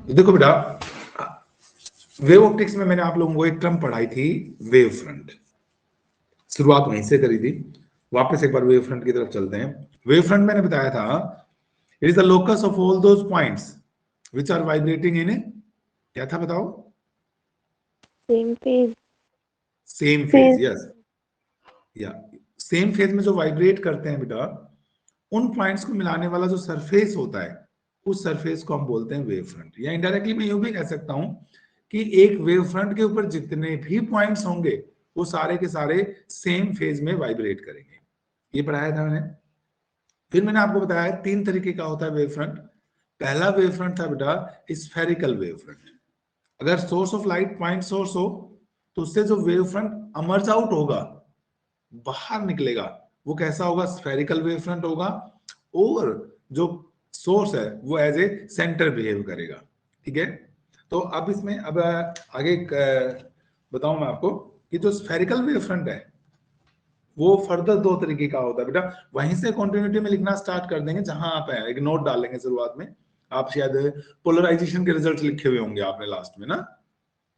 देखो बेटा, wave optics में मैंने आप लोगों को एक टर्म पढ़ाई थी, वेव फ्रंट। शुरुआत वहीं से करी थी, वापस एक बार वेव फ्रंट की तरफ चलते हैं। वेव फ्रंट मैंने बताया था, it is the locus of all those points which are vibrating in a, क्या था बताओ? Same phase. Same phase, yes. या सेम फेज में जो वाइब्रेट करते हैं बेटा, उन पॉइंट्स को मिलाने वाला जो सरफेस होता है, उस सरफेस को हम बोलते हैं वेव फ्रंट। या इनडायरेक्टली मैं यूं भी कह सकता हूं कि एक वेव फ्रंट के ऊपर जितने भी पॉइंट्स होंगे वो सारे के सारे सेम फेज में वाइब्रेट करेंगे। ये पढ़ाया था मैंने। फिर मैंने आपको बताया 3 तरीके का होता है वेव फ्रंट। पहला वेव फ्रंट था बेटा स्फेरिकल वेव फ्रंट। अगर source of light point source हो तो उससे जो वेव फ्रंट अमर्ज आउट होगा, बाहर निकलेगा, वो कैसा होगा? स्फेरिकल वेव फ्रंट होगा। और जो सोर्स है वो एज ए सेंटर बिहेव करेगा। ठीक है, तो अब इसमें अब आगे बताऊं मैं आपको कि जो स्फेरिकल वेव फ्रंट है वो फर्दर 2 तरीके का होता है बेटा। वहीं से कंटिन्यूटी में लिखना स्टार्ट कर देंगे जहां आप हैं। एक नोट डाल लेंगे शुरुआत में। आप शायद पोलराइजेशन के रिजल्ट लिखे हुए होंगे आपने लास्ट में ना,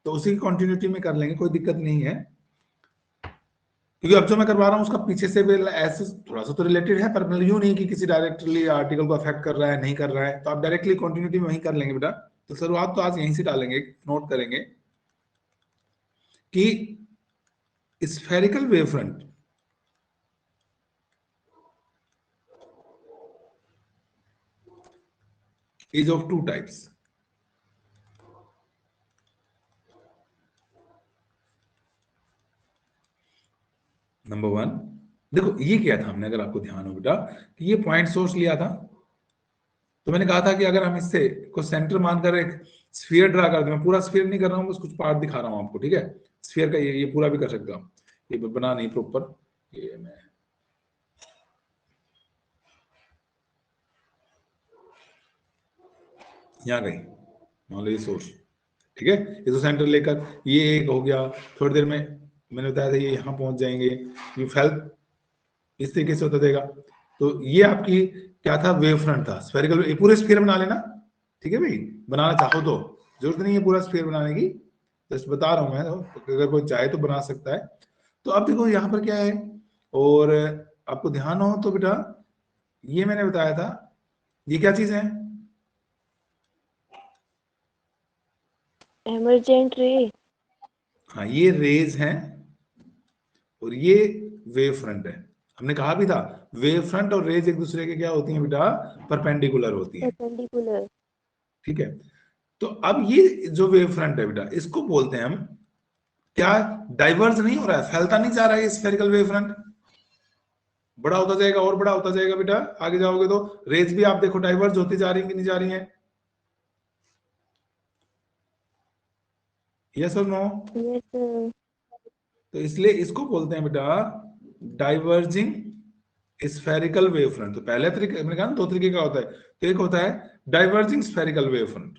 तो उसी की कंटिन्यूटी में कर लेंगे, कोई दिक्कत नहीं है। क्योंकि अब जो मैं करवा रहा हूँ उसका पीछे से भी ऐसे थोड़ा सा तो रिलेटेड है, पर यूं नहीं कि किसी डायरेक्टली आर्टिकल को अफेक्ट कर रहा है, नहीं कर रहा है। तो आप डायरेक्टली कंटिन्यूटी में वहीं कर लेंगे बेटा। तो शुरुआत तो आज यहीं से डालेंगे, नोट करेंगे कि spherical wave front is of 2 types. Number 1, देखो ये क्या था हमने, अगर आपको ध्यान हो बेटा, कि ये पॉइंट सोर्स लिया था। तो मैंने कहा था कि अगर हम इससे को सेंटर मानकर एक स्फीयर ड्रा कर दें, मैं पूरा स्फीयर नहीं कर रहा हूँ, बस कुछ पार्ट दिखा रहा हूँ आपको। ठीक है, स्फीयर का ये पूरा भी कर सकता हूँ, ये बना नहीं प्रॉपर। ये मैं यहाँ गई, मान लो ये सोर्स। ठीक है, ये तो सेंटर लेकर ये एक हो गया। थोड़ी देर में मैंने बताया था ये यहाँ पहुंच जाएंगे, ये फैल इस तरीके से होता जाएगा। तो ये आपकी क्या था? वेव फ्रंट था, स्फेरिकल। ये पूरे स्फीयर बना लेना। ठीक है भाई, बनाना चाहो तो, जरूरत नहीं है पूरा स्फीयर बनाने की, जस्ट बता रहा हूं मैं। तो अगर कोई चाहे तो बना सकता है। तो अब देखो यहाँ पर क्या है, और आपको ध्यान हो तो बेटा, ये मैंने बताया था, ये क्या चीज है? एमरजेंट रे। हाँ, ये रेज हैं और ये वेव फ्रंट है। हमने कहा भी था वेव फ्रंट और रेज एक दूसरे के क्या होती हैं बेटा? परपेंडिकुलर होती हैं। परपेंडिकुलर। ठीक है, तो अब ये जो वेव फ्रंट है बेटा, इसको बोलते हैं हम क्या? डाइवर्ज नहीं हो रहा है, फैलता नहीं जा रहा है स्फेरिकल वेव फ्रंट, बड़ा होता जाएगा और बड़ा होता जाएगा बेटा। आगे जाओगे तो रेज भी आप देखो डाइवर्ज होती जा रही है कि नहीं जा रही है? यस और नो? Yes sir. तो इसलिए इसको बोलते हैं बेटा डाइवर्जिंग स्फेरिकल वेव फ्रंट। तो पहले तरीके मैंने कहा ना 2 तरीके का होता है। तो एक होता है डाइवर्जिंग स्फेरिकल वेव फ्रंट,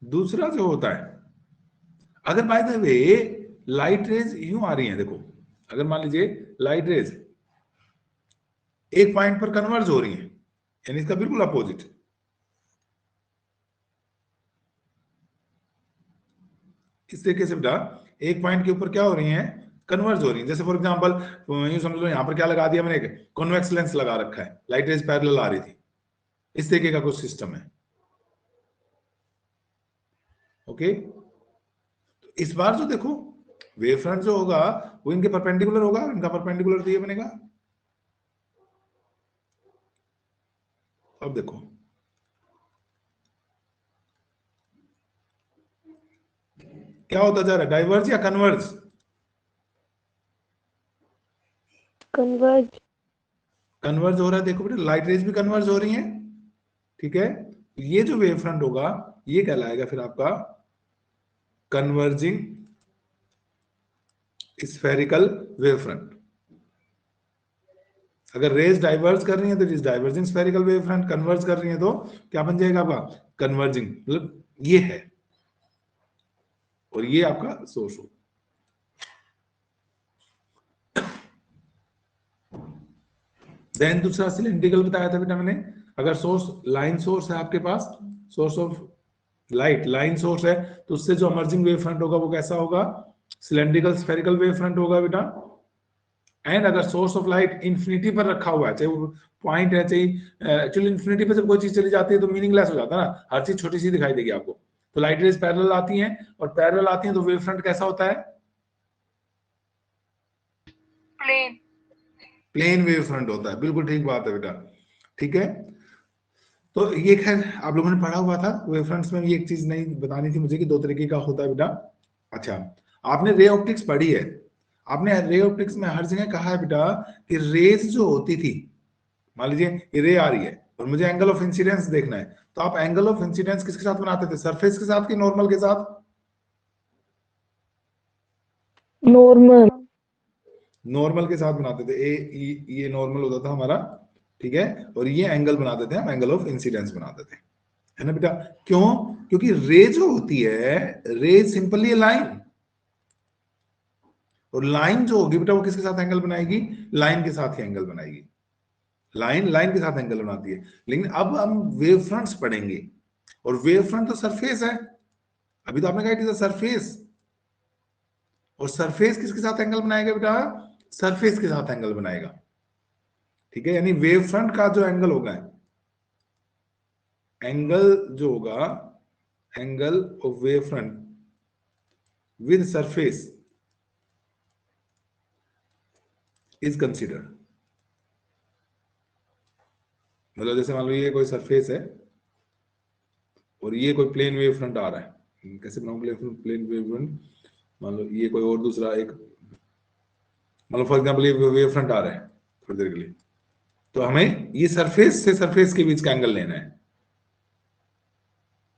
दूसरा जो होता है, अगर by the way light rays यूं आ रही है, देखो अगर मान लीजिए लाइट रेज एक पॉइंट पर कन्वर्ज हो रही है, यानी इसका बिल्कुल अपोजिट, इस तरीके से बेटा एक पॉइंट के ऊपर क्या हो रही है? कन्वर्ज हो रही है। जैसे फॉर एग्जांपल यूं समझ लो, यहां पर क्या लगा दिया मैंने? एक कॉन्वेक्स लेंस लगा रखा है, लाइट रेज पैरेलल आ रही थी, इस तरीके का कुछ सिस्टम है। ओके, तो इस बार जो देखो वेव फ्रंट जो होगा वो इनके परपेंडिकुलर होगा, इनका परपेंडिकुलर तो ये बनेगा। अब देखो क्या होता जा रहा है, डाइवर्ज या कन्वर्ज? कन्वर्ज। कन्वर्ज हो रहा है। देखो बेटा लाइट रेज भी कन्वर्ज हो रही हैं। ठीक है, ये जो वेव फ्रंट होगा ये कहलाएगा फिर आपका कन्वर्जिंग स्फेरिकल वेव फ्रंट। अगर रेज डाइवर्ज कर रही है तो it is diverging spherical wave front, converge कर रही है तो क्या बन जाएगा आपका? कन्वर्जिंग। मतलब ये है और ये आपका सोर्स होगा। देन दूसरा सिलेंड्रिकल बताया था बेटा मैंने, अगर सोर्स लाइन सोर्स है आपके पास, source of light line source है, तो उससे जो इमर्जिंग वेव फ्रंट होगा वो कैसा होगा, सिलेंड्रिकल स्फेरिकल वेव फ्रंट होगा बेटा। एंड अगर सोर्स ऑफ लाइट इंफिनिटी पर रखा हुआ है, चाहे वो पॉइंट है, चाहे एक्चुअली इंफिनिटी पर जब कोई चीज चली जाती है तो मीनिंगलेस हो जाता है ना, हर चीज छोटी सी दिखाई देगी आपको। तो लाइट रेज पैरेलल आती हैं, और पैरेलल आती हैं तो वेव फ्रंट कैसा होता है, प्लेन प्लेन वेव फ्रंट होता है। बिल्कुल ठीक बात है बेटा, ठीक है। तो ये खैर आप लोगों ने पढ़ा हुआ था, वेव फ्रंट्स में ये एक चीज नहीं बतानी थी मुझे कि दो तरीके का होता है बेटा। अच्छा, आपने रे ऑप्टिक्स पढ़ी है, आपने रे ऑप्टिक्स में हर जगह कहा है बेटा कि रेज जो होती थी, मान लीजिए ये रे आ रही है और मुझे एंगल ऑफ इंसिडेंस देखना है, तो आप एंगल ऑफ इंसिडेंस किसके साथ बनाते थे, सरफेस के साथ कि नॉर्मल के साथ? नॉर्मल। नॉर्मल के साथ बनाते थे। ये नॉर्मल होता था हमारा, ठीक है, और ये एंगल बनाते थे हम, एंगल ऑफ इंसिडेंस बनाते थे, है ना बेटा। क्यों? क्योंकि रे जो होती है, रे सिंपली लाइन, और लाइन जो होगी बेटा वो किसके साथ एंगल बनाएगी, लाइन के साथ ही एंगल बनाएगी। लाइन लाइन के साथ एंगल बनाती है। लेकिन अब हम वेव फ्रंट्स पढ़ेंगे, और वेव फ्रंट तो सरफेस है, अभी तो आपने कहा इट इज अ सरफेस, और सरफेस किसके साथ एंगल बनाएगा बेटा, सरफेस के साथ एंगल बनाएगा, ठीक है। यानी वेव फ्रंट का जो एंगल होगा, एंगल जो होगा, angle of wave front with surface is considered. मतलब जैसे मान लो ये कोई सरफेस है और ये कोई प्लेन वेव फ्रंट आ रहा है, कैसे बनाऊं प्लेन वेव फ्रंट, मान लो ये कोई और दूसरा एक, मान लो फॉर एग्जांपल ये वेव फ्रंट आ रहा है थोड़ी देर के लिए, तो हमें ये सरफेस से सरफेस के बीच का एंगल लेना है,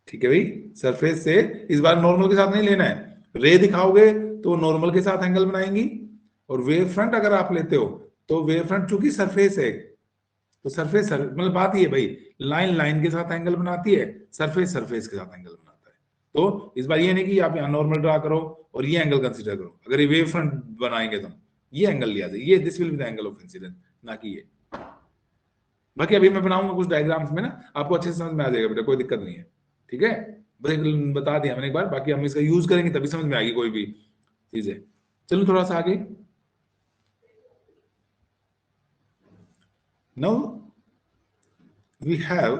ठीक है भाई। सरफेस से, इस बार नॉर्मल के साथ नहीं लेना है, रे दिखाओगे तो नॉर्मल के साथ एंगल बनाएंगी, और वेव फ्रंट अगर आप लेते हो तो वेव फ्रंट चूंकि सरफेस है, तो सरफेस मतलब बात ये भाई, लाइन लाइन के साथ एंगल बनाती है, सरफेस सरफेस के साथ एंगल बनाता है। तो इस बार ये नहीं कि आप यहाँ नॉर्मल ड्रा करो और ये एंगल कंसीडर करो, अगर ये वेव फ्रंट बनाएंगे तो ये एंगल लिया जाए, ये this will be the angle of incidence, ना कि ये। बाकी अभी मैं बनाऊंगा कुछ डायग्राम्स में ना, आपको अच्छे से समझ में आ जाएगा बेटा, कोई दिक्कत नहीं है, ठीक है। बस बता दिया मैंने एक बार, बाकी हम इसका यूज करेंगे तभी समझ में आएगी कोई भी चीज है। चलो थोड़ा सा आगे। Now we have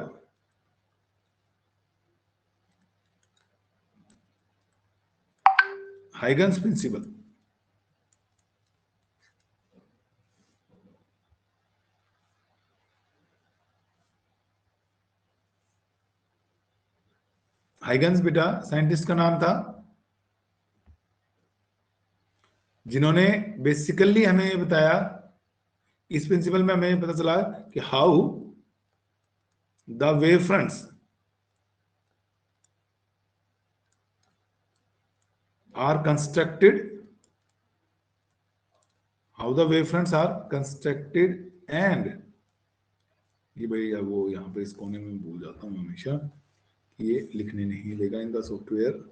Huygens principle. Huygens बेटा साइंटिस्ट का नाम था, जिन्होंने बेसिकली हमें ये बताया, इस प्रिंसिपल में हमें पता चला कि how the wave fronts are constructed, how the wavefronts are constructed, and ये भाई वो यहाँ पे इस कोने में भूल जाता हूँ हमेशा, ये लिखने नहीं देगा in the software.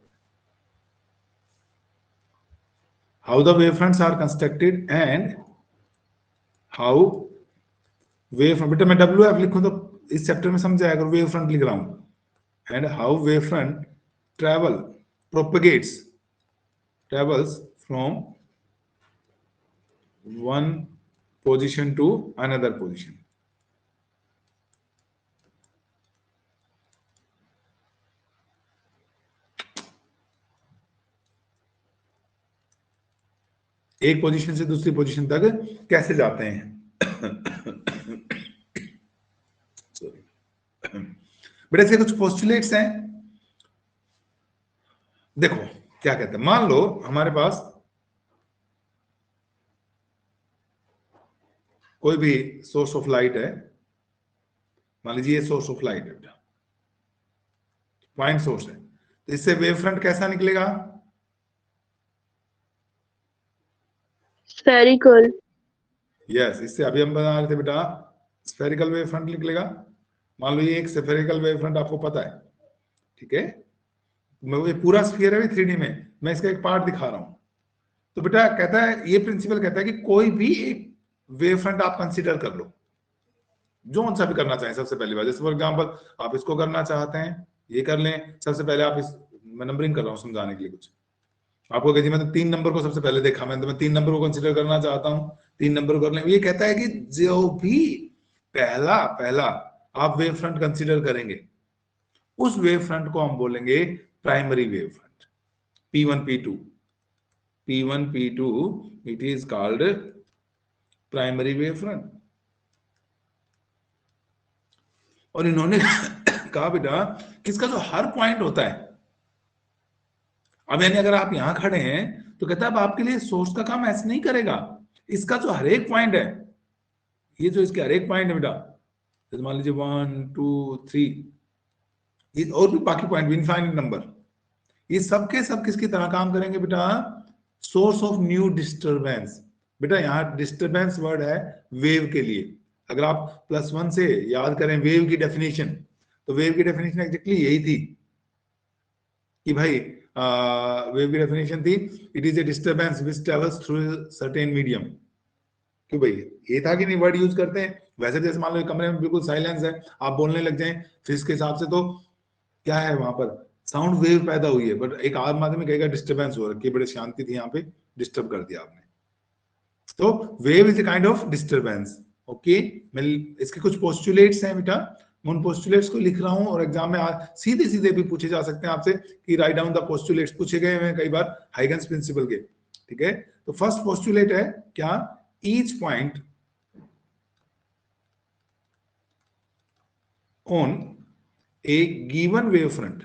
how the wavefronts are constructed and how wave, बेटा मैं WF लिखूं तो इस चैप्टर में समझ आएगा, वेव फ्रंट लिख रहा हूं, and how wave front travels from one position to another position. एक पोजीशन से दूसरी पोजीशन तक कैसे जाते हैं। बेटा इसके कुछ पोस्टुलेट्स हैं, देखो क्या कहते हैं। मान लो हमारे पास कोई भी सोर्स ऑफ लाइट है, मान लीजिए ये सोर्स ऑफ लाइट है बेटा, पॉइंट सोर्स है, तो इससे वेव फ्रंट कैसा निकलेगा, स्फेरिकल। यस, इससे अभी हम बना रहे थे बेटा, स्फेरिकल वेव फ्रंट निकलेगा। मान लो ये एक स्फेरिकल वेव फ्रंट आपको पता है, ठीक है, ये पूरा स्फीयर है 3D में, मैं इसका एक पार्ट दिखा रहा हूं। तो बेटा कहता है, ये प्रिंसिपल कहता है कि कोई भी एक वेव फ्रंट आप कंसीडर कर लो, जो सा भी करना चाहें सबसे पहली बार, जैसे फॉर एग्जांपल आप इसको करना चाहते हैं, ये कर लें। सबसे पहले आप इस, मैं नंबरिंग कर रहा हूँ समझाने के लिए कुछ आपको, कहती मैंने 3 नंबर को सबसे पहले देखा, मैं 3 नंबर को कंसीडर करना चाहता हूँ, 3 नंबर कर लें। ये कहता है कि जो भी पहला पहला आप वेव फ्रंट कंसीडर करेंगे उस वेव फ्रंट को हम बोलेंगे primary wave front, P1 P2 P1 P2 it is called primary wave front. और इन्होंने कहा बेटा किसका जो हर पॉइंट होता है, अब यानी अगर आप यहां खड़े हैं तो कहता है अब आपके लिए सोर्स का काम ऐसे नहीं करेगा, इसका जो हर एक पॉइंट है, ये जो इसके हर एक पॉइंट है बेटा, जैसे मान लीजिए 1 2 3, ये और भी बाकी पॉइंट भी इनफाइनाइट नंबर, ये सबके सब किसकी तरह काम करेंगे बेटा, सोर्स ऑफ न्यू डिस्टरबेंस। बेटा यहाँ डिस्टरबेंस वर्ड है वेव के लिए। अगर आप +1 से याद करें वेव की डेफिनेशन, तो वेव की डेफिनेशन एग्जैक्टली यही थी कि भाई वेव की डेफिनेशन थी it is a disturbance which travels through certain medium. क्यों भाई, ये था कि नहीं वर्ड यूज करते हैं। वैसे जैसे मान लो कमरे में बिल्कुल साइलेंस है, आप बोलने लग जाएं फिजिक्स के हिसाब से, तो क्या है वहां पर साउंड वेव पैदा हुई है, बट एक आम आदमी कहेगा डिस्टरबेंस हो रखी है, बड़े शांति थी यहाँ पे, डिस्टर्ब कर दिया आपने। तो wave is a kind of disturbance. Okay, मैं इसके कुछ पोस्टुलेट्स हैं बेटा, मैं उन पोस्टुलेट्स को लिख रहा हूं, और एग्जाम में सीधे सीधे भी पूछे जा सकते हैं आपसे कि राइट डाउन द पोस्टुलेट्स, पूछे गए हैं कई बार हाइगन्स प्रिंसिपल के। ठीक है, तो फर्स्ट पोस्टुलेट है क्या, each point on A given wave front,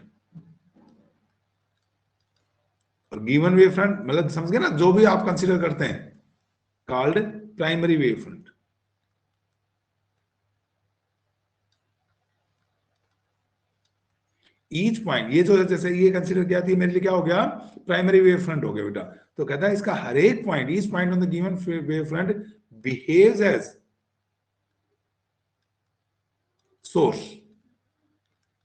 और गिवन वेव फ्रंट मतलब समझ गए ना, जो भी आप कंसीडर करते हैं called primary wave front. Each point, ये जो जैसे ये कंसीडर किया थी मेरे लिए क्या हो गया, प्राइमरी वेव फ्रंट हो गया बेटा। तो कहता है इसका हर एक point, each point on the given wave front behaves as source.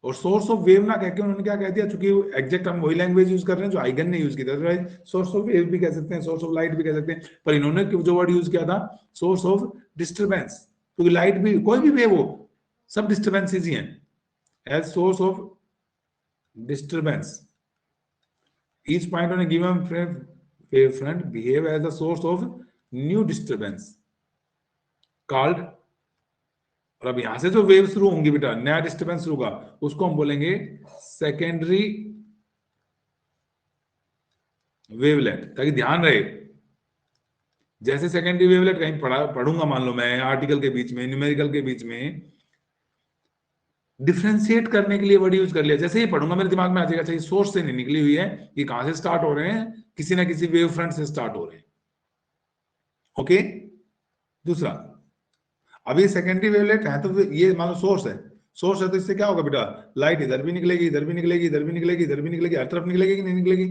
और सोर्स ऑफ वेव ना कह के उन्होंने क्या कह दिया, चूंकि एग्जैक्ट हम वही लैंग्वेज यूज कर रहे हैं जो आइगन ने यूज की था, सोर्स ऑफ वेव भी कह सकते हैं, सोर्स ऑफ लाइट भी कह सकते हैं, पर इन्होंने जो वर्ड यूज किया था सोर्स ऑफ डिस्टरबेंस, क्योंकि लाइट भी कोई भी वेव हो सब डिस्टरबेंसेस ही हैं, as source of disturbance. Each point on a given wave front behave as a source of new disturbance called, और अब यहां से जो वेव शुरू होंगी बेटा, नया डिस्टरबेंस होगा, उसको हम बोलेंगे सेकेंडरी वेवलेट। ताकि ध्यान रहे, जैसे सेकेंडरी वेवलेट कहीं पढ़ूंगा मान लो मैं आर्टिकल के बीच में, न्यूमेरिकल के बीच में, डिफ्रेंशिएट करने के लिए वर्ड यूज कर लिया, जैसे ही पढ़ूंगा मेरे दिमाग में आ जाएगा, चाहिए सोर्स से नहीं निकली हुई है, ये कहां से स्टार्ट हो रहे हैं, किसी ना किसी वेव फ्रंट से स्टार्ट हो रहे हैं। ओके, दूसरा, अभी सेकेंडरी वेवलेट है तो ये मान लो सोर्स है, सोर्स है तो इससे क्या होगा बेटा, लाइट इधर भी निकलेगी, इधर भी निकलेगी, इधर भी निकलेगी, इधर भी निकलेगी, हर तरफ निकलेगी कि नहीं निकलेगी।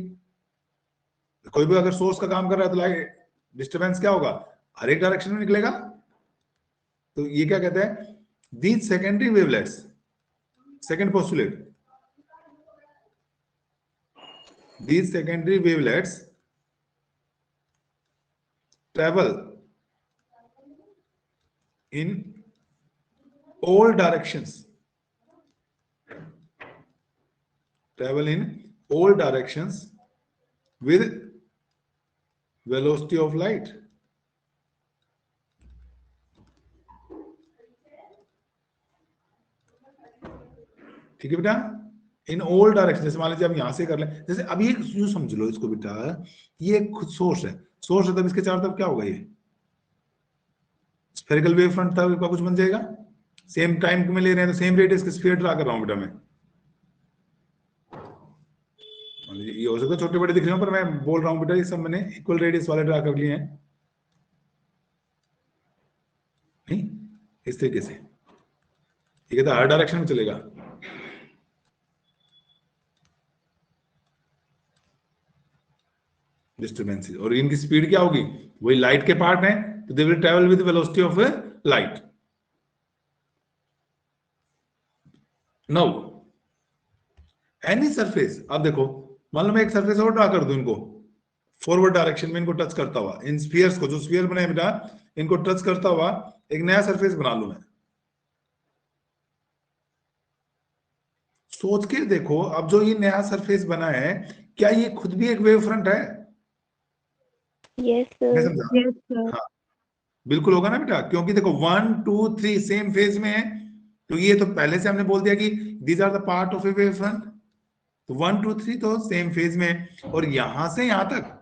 कोई भी अगर सोर्स का काम कर रहा है तो लाइट डिस्टरबेंस क्या होगा, हर एक डायरेक्शन में निकलेगा। तो ये क्या कहते हैं, these secondary wavelets, second postulate, these secondary wavelets travel in all directions, with velocity of light। ठीक है बेटा, इन ऑल डायरेक्शन, जैसे मान लीजिए आप यहां से कर लें, जैसे अभी एक यूं समझ लो इसको बेटा, ये खुद सोर्स है, सोर्स है तब इसके चारों तरफ क्या होगा, ये स्फेरिकल वेव फ्रंट का कुछ बन जाएगा। सेम टाइम में ले रहे हैं तो सेम रेडियस के स्फीयर ड्रा कर रहा हूं बेटा मैं, ये हो सकता है छोटे बड़े दिख रहे हो, पर मैं बोल रहा हूं बेटा ये सब मैंने इक्वल रेडियस वाले ड्रा कर लिए हैं, नहीं इस तरीके से, ठीक है, तो हर डायरेक्शन में चलेगा। डिस्टर्बेंसेस, और इनकी स्पीड क्या होगी, वही लाइट के पार्ट है, तो they will travel with velocity of light. Now any surface, अब देखो मान लो मैं एक सरफेस और ड्रा कर दूं इनको फॉरवर्ड डायरेक्शन में, इनको टच करता हुआ, इन स्फीयर्स को, जो स्फीयर बने बेटा इनको टच करता हुआ एक नया सरफेस बना लूं मैं, सोच के देखो, अब जो ये नया सरफेस बना है, क्या ये खुद भी एक वेव फ्रंट है? यस मैं सर। समझा? Yes sir. हाँ, बिल्कुल होगा ना बेटा, क्योंकि देखो 1 2 3 सेम फेज में है, तो ये तो पहले से हमने बोल दिया कि these are the part of a wave front. तो 1 2 3 तो सेम फेज में है, और यहां से यहां तक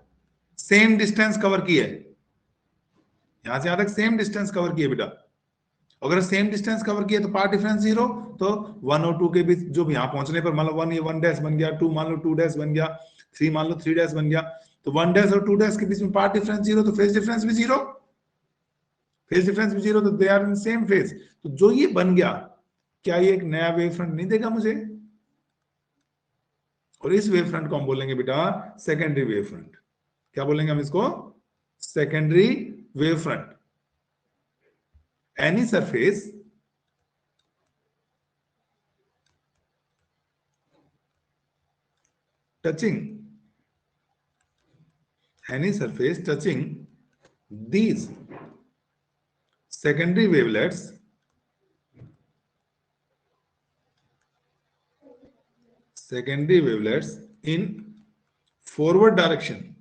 सेम डिस्टेंस कवर की है, यहां से यहां तक सेम डिस्टेंस कवर की है बेटा। अगर सेम डिस्टेंस कवर किया तो पार्ट डिफरेंस 0, तो 1 और 2 के बीच जो भी यहां पहुंचने पर मान लो 1 ये 1 डैश बन गया, 2 मान लो 2 डैश बन गया, 3 मान लो 3 डैश बन गया, तो 1 डैश और 2 डैश के बीच में पार्ट डिफरेंस 0, तो फेज डिफरेंस भी 0, फेज डिफरेंस भी 0, तो they are in same phase. तो जो ये बन गया, क्या ये एक नया वेव फ्रंट नहीं देगा मुझे? और इस वेव फ्रंट को हम बोलेंगे बेटा सेकेंडरी वेव फ्रंट। क्या बोलेंगे हम इसको? Secondary wave front. Any surface touching any surface touching these secondary wavelets in forward direction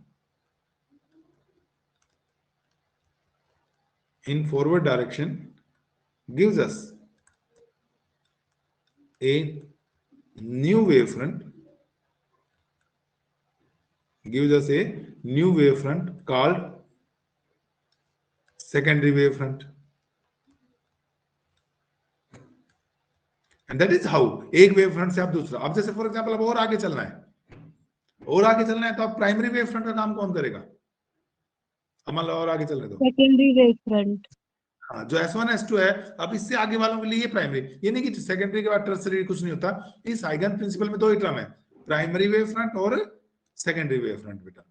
gives us a new wavefront called secondary wavefront. And that is how एक wave front से आप दूसरा, अब जैसे फॉर एग्जांपल अब और आगे चलना है, तो अब प्राइमरी वेव फ्रंट का काम कौन करेगा? अब मान लो और आगे चलने दो, सेकेंडरी वेव फ्रंट। हाँ, जो S1 S2 है, अब इससे आगे वालों के लिए ये प्राइमरी, ये नहीं कि सेकेंडरी के बाद टर्सरी कुछ नहीं होता। इस हाइगन प्रिंसिपल में दो ही टर्म है, प्राइमरी वेव फ्रंट और सेकेंडरी वेव फ्रंट बेटा।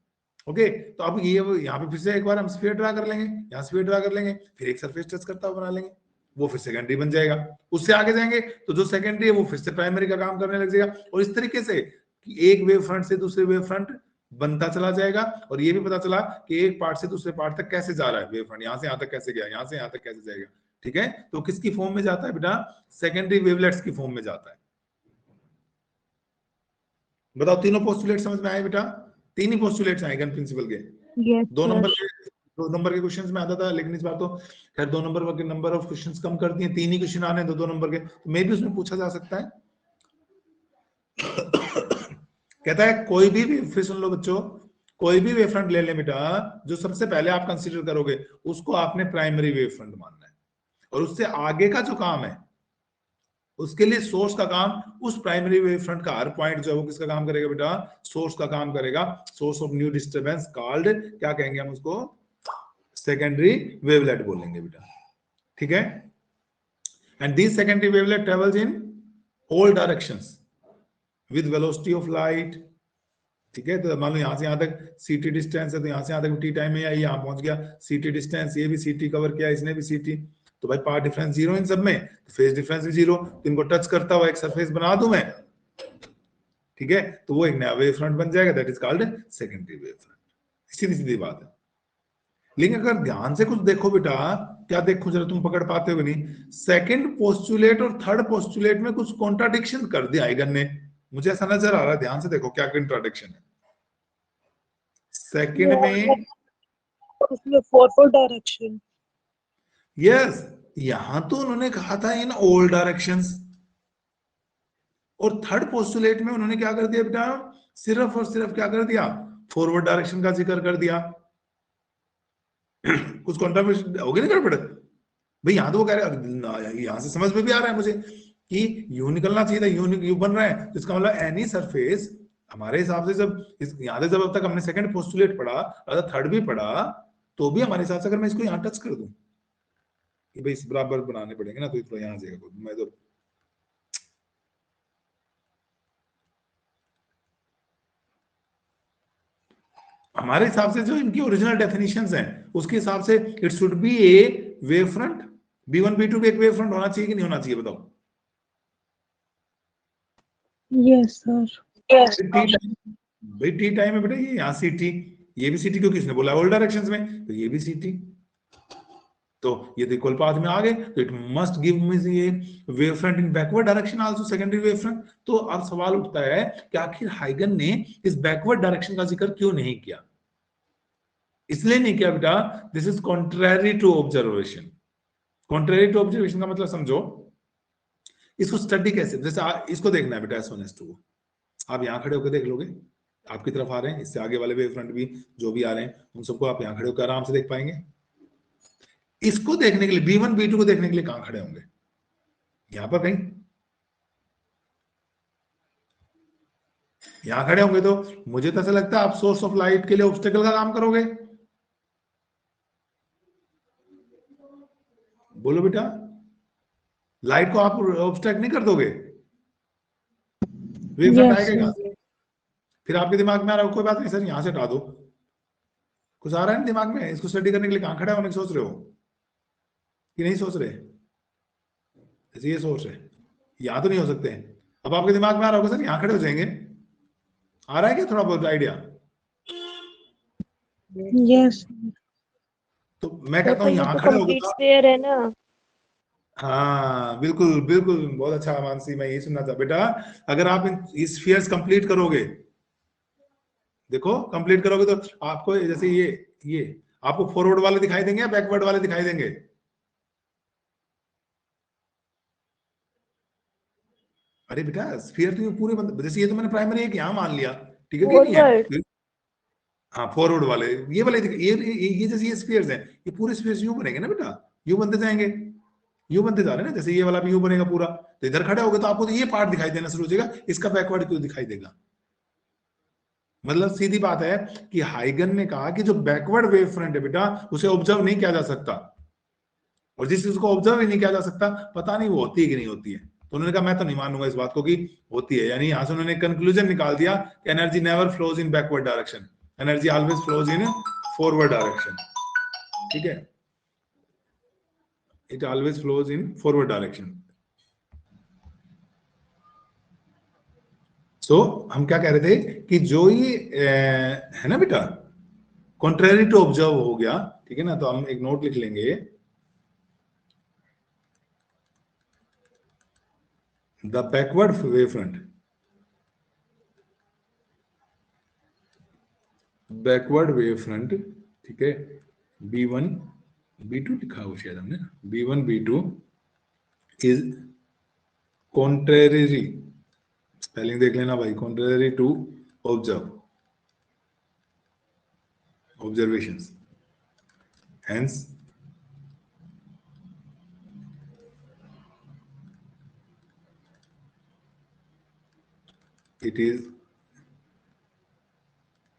ओके, तो अब ये यहाँ पे फिर से एक बार हम स्फीयर ड्रा कर लेंगे, यहाँ स्फीयर ड्रा कर लेंगे, फिर एक सरफेस टच करता हुआ बना लेंगे, वो फिर सेकेंडरी बन जाएगा। उससे आगे जाएंगे तो जो सेकेंडरी है वो फिर से प्राइमरी का काम करने लग जाएगा, और इस तरीके से कि एक वेव फ्रंट से दूसरे वेव फ्रंट बनता चला जाएगा। और ये भी पता चला कि एक पार्ट से दूसरे पार्ट तक कैसे जा रहा है वेव फ्रंट, यहां से यहां तक कैसे गया, यहां से यहां तक कैसे जाएगा। ठीक है, तो किसकी फॉर्म में जाता है बेटा? सेकेंडरी वेवलेट्स की फॉर्म में जाता है। बताओ, तीनों पोस्टुलेट समझ में आए बेटा? तीन ही पोस्टुलेट्स आए गन प्रिंसिपल के। यस दो नंबर सर। के 2 नंबर के क्वेश्चंस में आता था, लेकिन इस बार तो खैर 2 नंबर के नंबर ऑफ क्वेश्चंस कम कर दिए, 3 ही क्वेश्चन आने हैं 2 नंबर के, तो मे भी उसमें पूछा जा सकता है। कहता है कोई भी फिर सुन लो बच्चों, कोई भी वेव फ्रंट ले ले बेटा, जो सबसे पहले आप कंसीडर करोगे उसको आपने प्राइमरी वेव फ्रंट मानना है, और उससे आगे का जो काम है उसके लिए सोर्स का काम, उस प्राइमरी वेव फ्रंट का हर पॉइंट जो है वो किसका काम करेगा बेटा? सोर्स का काम करेगा। Source of new disturbance called, क्या कहेंगे हम उसको? सेकेंडरी वेवलेट बोलेंगे बेटा। ठीक है, and this secondary wavelet travels in all directions with velocity of light. ठीक है, तो मान लो यहाँ से यहाँ तक सीटी डिस्टेंस है, तो यहाँ से यहाँ तक टी टाइम में आई, यहाँ पहुंच गया सीटी डिस्टेंस, ये भी सीटी कवर किया, इसने भी सीटी, तो भाई पार्ट डिफरेंस 0 इन सब में, तो फेज डिफरेंस भी 0, तो इनको टच करता हुआ एक सरफेस बना दूं मैं। ठीक है, तो वो एक नया वेव फ्रंट बन जाएगा, that is called secondary wave front. सीधी सीधी बात है। लेकिन अगर ध्यान से कुछ देखो बेटा, क्या देखो जरा, तुम पकड़ पाते हो नहीं? सेकंड पोस्टुलेट और थर्ड पोस्टुलेट में कुछ कॉन्ट्राडिक्शन कर दिया आइगन ने, मुझे ऐसा नजर आ रहा है, ध्यान से देखो क्या कॉन्ट्राडिक्शन है। सेकंड में उसमें फॉरवर्ड डायरेक्शन। यस, यहां तो उन्होंने कहा था इन ऑल डायरेक्शंस, और थर्ड पोस्टुलेट में उन्होंने क्या कर दिया बेटा? सिर्फ और सिर्फ क्या कर दिया? फॉरवर्ड डायरेक्शन का जिक्र कर दिया। कुछ कॉन्ट्राडिक्शन हो गई ना गड़बड़ भाई? यहां तो वो कह रहे, यहां से समझ में भी आ रहा है मुझे कि यू निकलना चाहिए था, यू बन रहा है, तो इसका मतलब एनी सरफेस हमारे हिसाब से, जब यहां से जब अब तक हमने सेकंड पोस्टुलेट पढ़ा, अगर थर्ड भी पढ़ा, तो भी हमारे हिसाब से अगर मैं इसको यहां टच कर दूं कि भाई इस बराबर बनाने पड़ेंगे ना, तो यहां आ जाएगा, मैं तो हमारे हिसाब से जो इनकी ओरिजिनल डेफिनेशंस हैं उसके हिसाब से it should be A wave front. B1 B2 भी एक वेव फ्रंट होना चाहिए कि नहीं होना चाहिए बताओ? Yes sir. भाई टी टाइम है बेटा, ये यहाँ सीटी, ये भी सीटी, क्योंकि इसने बोला ऑल डायरेक्शंस में, तो ये भी सीटी। तो ये तो इक्वल पाथ में आ गए, तो इट मस्ट गिव मी ये wave front in backward direction also, secondary wave front. तो अब सवाल उठता है कि आखिर हाइगन ने इस बैकवर्ड डायरेक्शन का जिक्र क्यों नहीं किया? इसलिए नहीं किया बेटा, this is contrary to observation. Contrary to observation का मतलब समझो, इसको स्टडी कैसे, जैसे इसको देखना है बेटा S1 S2 को, आप यहां खड़े होकर देख लोगे, आपकी तरफ आ रहे हैं, इससे आगे वाले वेव फ्रंट भी जो भी आ रहे हैं उन सबको आप यहां खड़े होकर आराम से देख पाएंगे। इसको देखने के लिए B1 B2 को देखने के लिए कहां खड़े होंगे? यहां पर कहीं, यहां खड़े होंगे। तो मुझे तो ऐसा लगता है आप सोर्स ऑफ लाइट के लिए ऑब्स्टेकल का काम करोगे। बोलो बेटा, लाइट को आप ऑब्स्ट्रैक्ट नहीं कर दोगे, वेव फ्रंट Yes, आएगा। sir. फिर आपके दिमाग में आ रहा हो कोई बात नहीं सर यहां से हटा दो, कुछ आ रहा है ना दिमाग में, इसको स्टडी करने के लिए कहां खड़े होने की सोच रहे हो कि नहीं सोच रहे? जैसे ये सोच रहे, यहां तो नहीं हो सकते हैं। अब आपके दिमाग में आ रहा होगा सर यहां खड़े हो जाएंगे, आ रहा है क्या थोड़ा बहुत आइडिया? Yes. तो मैं तो कहता हूं ये यहां तो खड़े होगे कंप्लीट तो, स्फीयर है ना। हाँ बिल्कुल बिल्कुल, बहुत अच्छा मानसी, मैं यही सुनना था बेटा। अगर आप इन स्फीयर्स कंप्लीट करोगे, देखो कंप्लीट करोगे तो आपको जैसे ये आपको फॉरवर्ड वाले दिखाई देंगे या बैकवर्ड वाले दिखाई देंगे? अरे बेटा स्फीयर तो ये पूरे जैसे ये तो मैंने प्राइमरी एक यहाँ मान लिया, ठीक है कि नहीं फॉरवर्ड। है? हाँ फॉरवर्ड वाले ये वाले ये जैसे ये स्फीयर्स हैं, ये पूरे स्फीयर्स यू बनेंगे ना बेटा, यू बनते जाएंगे, यू बनते जा रहे हैं ना, जैसे ये वाला भी यू बनेगा पूरा। तो इधर खड़े होगे तो आपको तो ये पार्ट दिखाई देना शुरू हो जाएगा, इसका बैकवर्ड क्यों दिखाई देगा? मतलब सीधी बात है कि हाइगन ने कहा कि जो बैकवर्ड वेव फ्रंट है बेटा उसे ऑब्जर्व नहीं किया जा सकता, और जिस चीज को ऑब्जर्व ही नहीं किया जा सकता पता नहीं वो होती है कि नहीं होती है। तो उन्होंने कहा मैं तो नहीं मानूंगा इस बात को कि होती है, यानी यहां से उन्होंने कंक्लूजन निकाल दिया कि energy never flows in backward direction, energy always flows in forward direction. ठीक है, it always flows in forward direction. So हम क्या कह रहे थे कि जो ये है ना बेटा कॉन्ट्रेरी टू ऑब्जर्व हो गया, ठीक है ना, तो हम एक नोट लिख लेंगे, the backward wave front, backward wave front, ठीक है, B1 B2 लिखा हो शायद हमने, B1 B2 is contrary, spelling देख लेना भाई, contrary to observe observations, hence it is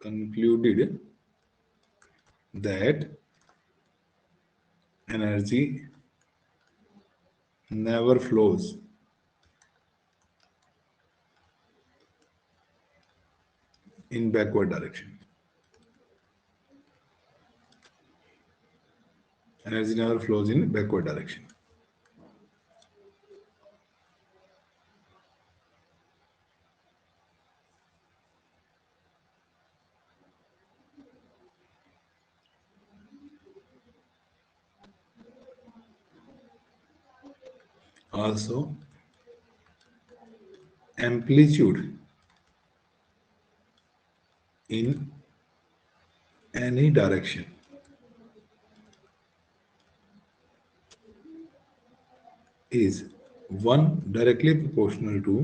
concluded that energy never flows in backward direction. Energy never flows in backward direction. Also, amplitude in any direction is 1 directly proportional to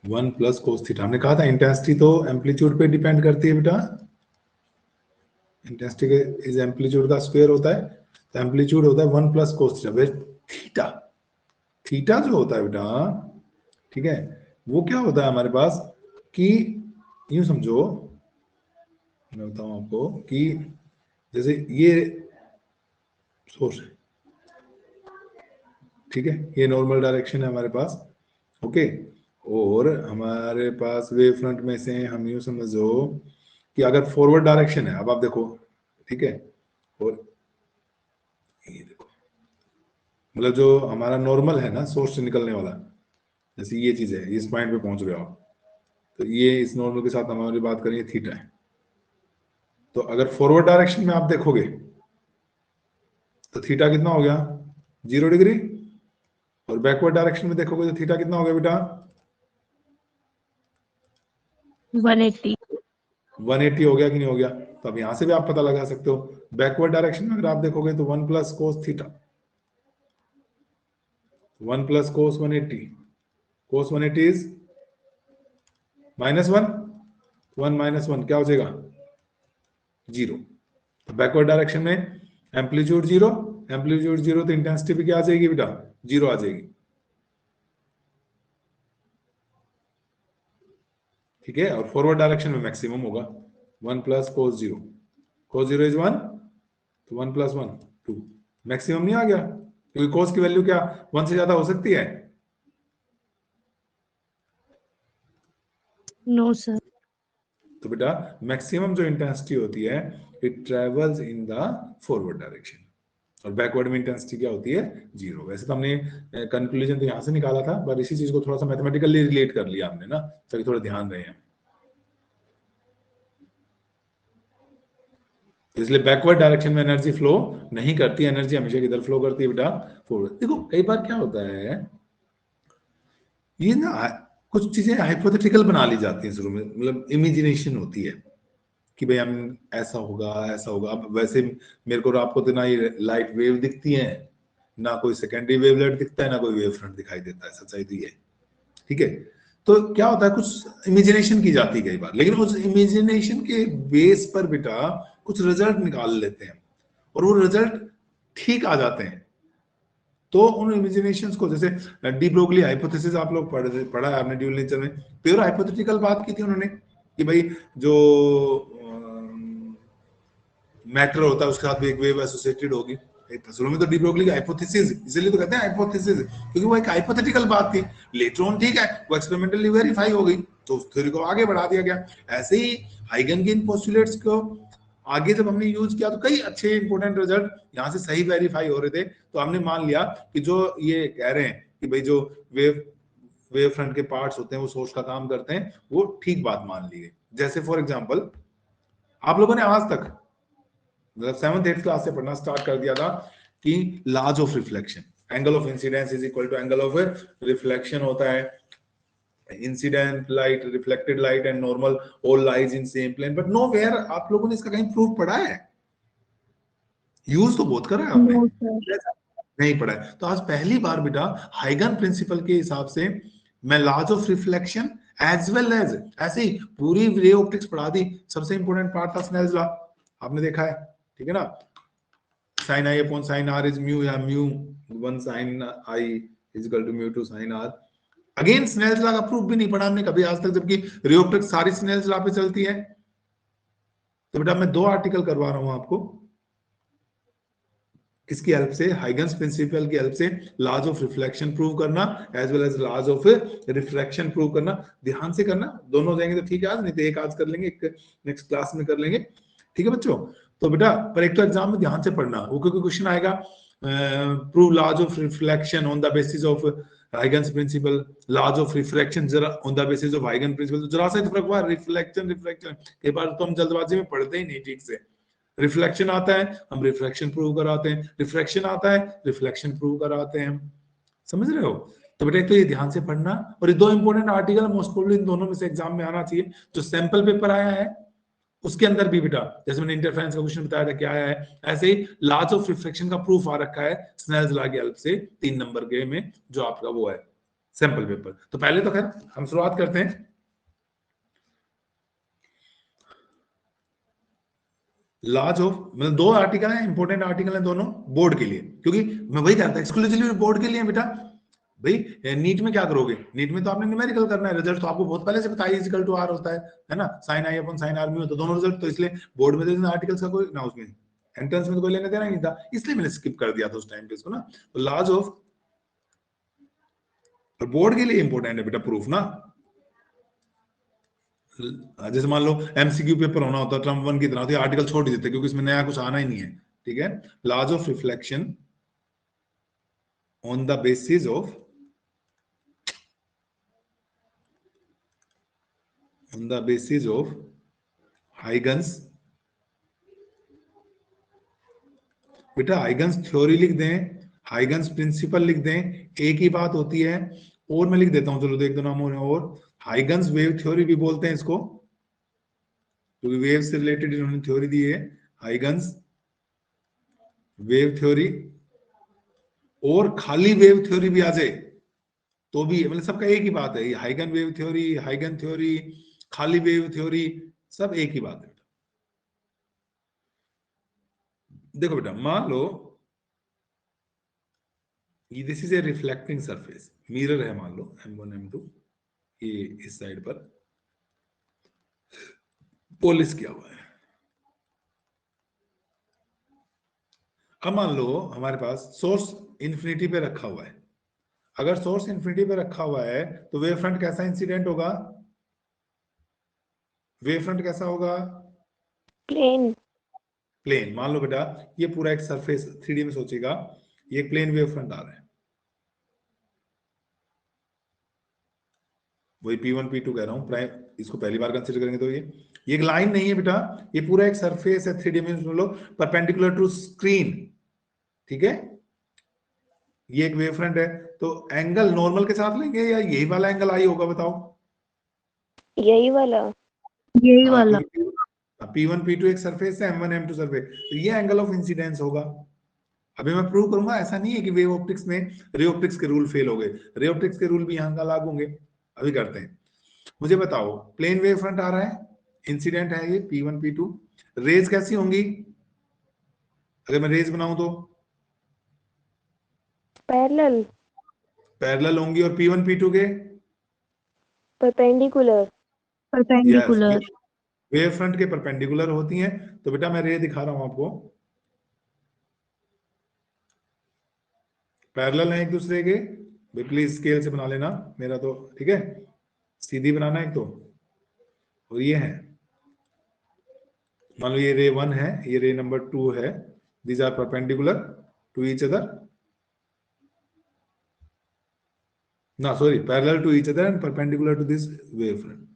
1 plus cos theta. हमने कहा था intensity तो amplitude पे depend करती है बेटा, intensity is amplitude का square होता है, तो एम्पलीट्यूड होता है 1 plus cos theta. Theta, theta जो होता है बेटा, ठीक है, वो क्या होता है हमारे पास कि यूं समझो, मैं बताऊं आपको कि जैसे ये सोर्स है, ठीक है, ये नॉर्मल डायरेक्शन है हमारे पास, ओके, और हमारे पास वेव फ्रंट में से हम यूं समझो कि अगर फॉरवर्ड डायरेक्शन है, अब आप देखो, ठीक है, और ये देखो, मतलब जो हमारा नॉर्मल है ना सोर्स से निकलने वाला, जैसे ये चीज है, इस पॉइंट पे पहुंच रहे हो आप, तो ये इस नॉर्मल के साथ हमारी बात करें थीटा है। तो अगर फॉरवर्ड डायरेक्शन में आप देखोगे तो थीटा कितना हो गया 0 डिग्री, और बैकवर्ड डायरेक्शन में देखोगे तो थीटा कितना हो गया बेटा 180. 180 हो गया कि नहीं हो गया। तो अब यहां से भी आप पता लगा सकते हो, बैकवर्ड डायरेक्शन में अगर आप देखोगे तो 1 plus cos theta, 1 plus cos 180, cos 180 is -1, 1 minus 1 क्या हो जाएगा 0। तो बैकवर्ड डायरेक्शन में एम्पलीट्यूड 0, एम्पलीट्यूड 0 तो इंटेंसिटी भी क्या आ जाएगी बेटा 0 आ जाएगी। ठीक है, और फॉरवर्ड डायरेक्शन में मैक्सिमम होगा 1 प्लस कोस 0, कोस 0 इज 1, तो 1 प्लस 1 2, मैक्सिमम नहीं आ गया, क्योंकि कोस की वैल्यू क्या 1 से ज्यादा हो सकती है। No, sir. तो बेटा मैक्सिमम जो इंटेंसिटी होती है it travels in the forward direction, और बैकवर्ड में इंटेंसिटी क्या होती है 0। वैसे तो हमने कंक्लूजन तो यहां से निकाला था, पर इसी चीज को थोड़ा सा मैथमेटिकली रिलेट कर लिया हमने ना, ताकि थोड़ा ध्यान रहे हैं। इसलिए बैकवर्ड डायरेक्शन में एनर्जी फ्लो नहीं करती, एनर्जी हमेशा किधर फ्लो करती है बेटा फॉरवर्ड। देखो कई बार क्या होता है, ये ना कुछ चीजें हाइपोथेटिकल बना ली जाती हैं शुरू में, मतलब इमेजिनेशन होती है कि भाई हम ऐसा होगा ऐसा होगा। अब वैसे मेरे को आपको तो ना ये लाइट वेव दिखती है, ना कोई सेकेंडरी वेवलेट दिखता है, ना कोई वेव फ्रंट दिखाई देता है, सच्चाई तो ये है। ठीक है, तो क्या होता है कुछ इमेजिनेशन की जाती है कई बार, लेकिन उस इमेजिनेशन के बेस पर बेटा कुछ रिजल्ट निकाल लेते हैं, और वो रिजल्ट ठीक आ जाते हैं। तो उन इमेजिनेशंस को, जैसे डी ब्रोगली हाइपोथेसिस आप लोग पढ़ा है आपने ड्यूल नेचर में, प्योर हाइपोथेटिकल बात की थी उन्होंने कि भाई जो मैटर होता है उसके साथ भी एक वेव एसोसिएटेड होगी। शुरू में तो डी ब्रोगली की हाइपोथेसिस, इसलिए तो कहते हैं हाइपोथेसिस, क्योंकि वो एक हाइपोथेटिकल बात थी। लेटर ऑन ठीक है वो एक्सपेरिमेंटली वेरीफाई हो गई, तो उस थ्योरी को आगे बढ़ा दिया गया। ऐसे ही हाइगन के इन पोस्टुलेट्स को आगे जब हमने यूज किया तो कई अच्छे इंपोर्टेंट रिजल्ट यहाँ से सही वेरीफाई हो रहे थे, तो हमने मान लिया कि जो ये कह रहे हैं कि भाई जो वेव फ्रंट के पार्ट्स होते हैं वो सोर्स का काम करते हैं, वो ठीक बात मान ली है। जैसे फॉर एग्जांपल आप लोगों ने आज तक मतलब 7th 8th क्लास से पढ़ना स्टार्ट कर दिया था कि laws of reflection, angle of incidence is equal to angle of reflection होता है, incident light, reflected light and normal all lies in same plane. But nowhere आप लोगों ने इसका कहीं प्रूफ पढ़ा है? यूज तो बहुत करा है आपने, No, sir. नहीं पढ़ा है। तो आज पहली बार बेटा हाइगन प्रिंसिपल के हिसाब से मैं laws of reflection as well as ऐसे ही पूरी रे ऑप्टिक्स पढ़ा दी। सबसे इंपॉर्टेंट पार्ट था स्नेल्स लॉ, आपने देखा है, ठीक है ना, sin I upon sin R is mu, या mu 1 sin I is equal to mu 2 sin R। Again Snell's law का प्रूफ भी नहीं पढ़ा हमने कभी आज तक, जबकि रे ऑप्टिक्स सारी स्नेल्स लॉ पे चलती है। तो बेटा मैं 2 आर्टिकल करवा रहा हूं आपको, किसकी हेल्प से, हाइगन्स प्रिंसिपल की हेल्प से लॉज ऑफ रिफ्लेक्शन प्रूव करना as well as laws of refraction prove करना। ध्यान से करना, दोनों जाएंगे तो ठीक है, आज नहीं तो एक आज कर लेंगे, एक नेक्स्ट क्लास में कर लेंगे, ठीक है बच्चों। तो बेटा पर एक तो एग्जाम में ध्यान से पढ़ना, वो क्योंकि क्वेश्चन आएगा prove laws of reflection on the basis of Huygens principle, laws of refraction जरा ऑन द बेसिस ऑफ हाइगन प्रिंसिपल। तो जरा सा फर्क हुआ, रिफ्लेक्शन रिफ्रैक्शन कई बार तो हम जल्दबाजी में पढ़ते ही नहीं ठीक से। रिफ्लेक्शन आता है हम रिफ्रैक्शन प्रूव कराते हैं, रिफ्रैक्शन आता है रिफ्लेक्शन प्रूव कराते हैं, समझ रहे हो। तो बेटा तो ये ध्यान से पढ़ना, और ये 2 important article most probably in दोनों में से एग्जाम में आना चाहिए। जो सैंपल पेपर आया है उसके अंदर भी बेटा, जैसे मैंने इंटरफेरेंस का क्वेश्चन बताया था क्या आया है, ऐसे ही लॉज ऑफ रिफ्लेक्शन का प्रूफ आ रखा है स्नेल्स लॉ की हेल्प से 3 नंबर के में, जो आपका वो है सैंपल पेपर। तो पहले तो खैर हम शुरुआत करते हैं। लॉज ऑफ, मतलब 2 आर्टिकल हैं, इंपॉर्टेंट आर्टिकल हैं दोनों बोर्ड के लिए, क्योंकि मैं वही कहता हूं एक्सक्लूसिवली बोर्ड के लिए बेटा। भाई नीट में क्या करोगे, नीट में तो आपने न्यूमेरिकल करना है, रिजल्ट तो आपको बहुत पहले से पता है इक्वल टू आर होता है ना, sine I upon sine R में होता है दोनों रिजल्ट। तो इसलिए बोर्ड में तो आर्टिकल्स का कोई ना, उसमें एंट्रेंस में तो कोई लेने देना नहीं था, इसलिए मैंने स्किप कर दिया था उस टाइम पे इसको ना। तो लॉज ऑफ बोर्ड के लिए इंपॉर्टेंट है बेटा प्रूफ ना। जैसे मान लो एमसीक्यू पेपर होना होता है ट्रम्प 1 की तरह, तो आर्टिकल छोड़ ही देते क्योंकि इसमें नया कुछ आना ही नहीं है, ठीक है। Laws of reflection on the basis of Huygens बेटा हाइगन्स थ्योरी लिख दें, हाइगन्स प्रिंसिपल लिख दें, एक ही बात होती है। और मैं लिख देता हूं, चलो एक दो नाम और, हाइगन्स वेव थ्योरी भी बोलते हैं इसको, क्योंकि वेव से रिलेटेड इन्होंने थ्योरी दी है, हाइगन्स वेव थ्योरी। और खाली वेव थ्योरी भी आ जाए तो भी मतलब सबका एक ही बात है, हाइगन वेव थ्योरी, हाइगन थ्योरी, खाली वेव थ्योरी, सब एक ही बात है। देखो बेटा, मान लो this is a reflecting surface, mirror है मान लो M1 M2, ये इस साइड पर पॉलिश किया हुआ है। अब मान लो हमारे पास सोर्स इंफिनिटी पे रखा हुआ है। अगर सोर्स इंफिनिटी पे रखा हुआ है तो वेव फ्रंट कैसा इंसिडेंट होगा? वेव फ्रंट कैसा होगा? प्लेन। प्लेन। मान लो बेटा ये पूरा एक सरफेस 3D में सोचेगा, ये एक प्लेन वेव फ्रंट आ रहा है, वही P1 P2 कह रहा हूं, प्राइम इसको पहली बार कंसीडर करेंगे तो ये एक लाइन नहीं है बेटा, ये पूरा एक सरफेस है 3 डिमेंशनल परपेंडिकुलर टू स्क्रीन, ठीक है। ये एक वेव फ्रंट है, तो एंगल नॉर्मल के साथ लेंगे या यही वाला एंगल आई होगा बताओ? यही वाला। यही वाला। P1 P2 एक सरफेस है, M1 M2 सरफेस, तो ये एंगल ऑफ इंसिडेंस होगा। अभी मैं प्रूव करूंगा, ऐसा नहीं है कि वेव ऑप्टिक्स में रे ऑप्टिक्स के रूल फेल हो गए, रे ऑप्टिक्स के रूल भी यहाँ का लागू होंगे। अभी करते हैं, मुझे बताओ प्लेन वेव फ्रंट आ रहा है, इंसिडेंट है ये P1 P2, रेज कैसी होंगी अगर मैं रेज बनाऊं तो? पैरेलल। पैरेलल होंगी, और P1 P2 के परपेंडिकुलर। परपेंडिकुलर। वेव फ्रंट के परपेंडिकुलर होती हैं। तो बेटा मैं रे दिखा रहा हूं आपको, पैरेलल है एक दूसरे के, प्लीज स्केल से बना लेना, मेरा तो ठीक है, सीधी बनाना एक तो, और ये है मान लो ये रे 1 है, ये रे नंबर 2 है, these are perpendicular to each other, ना sorry parallel to each other and perpendicular to this wave front.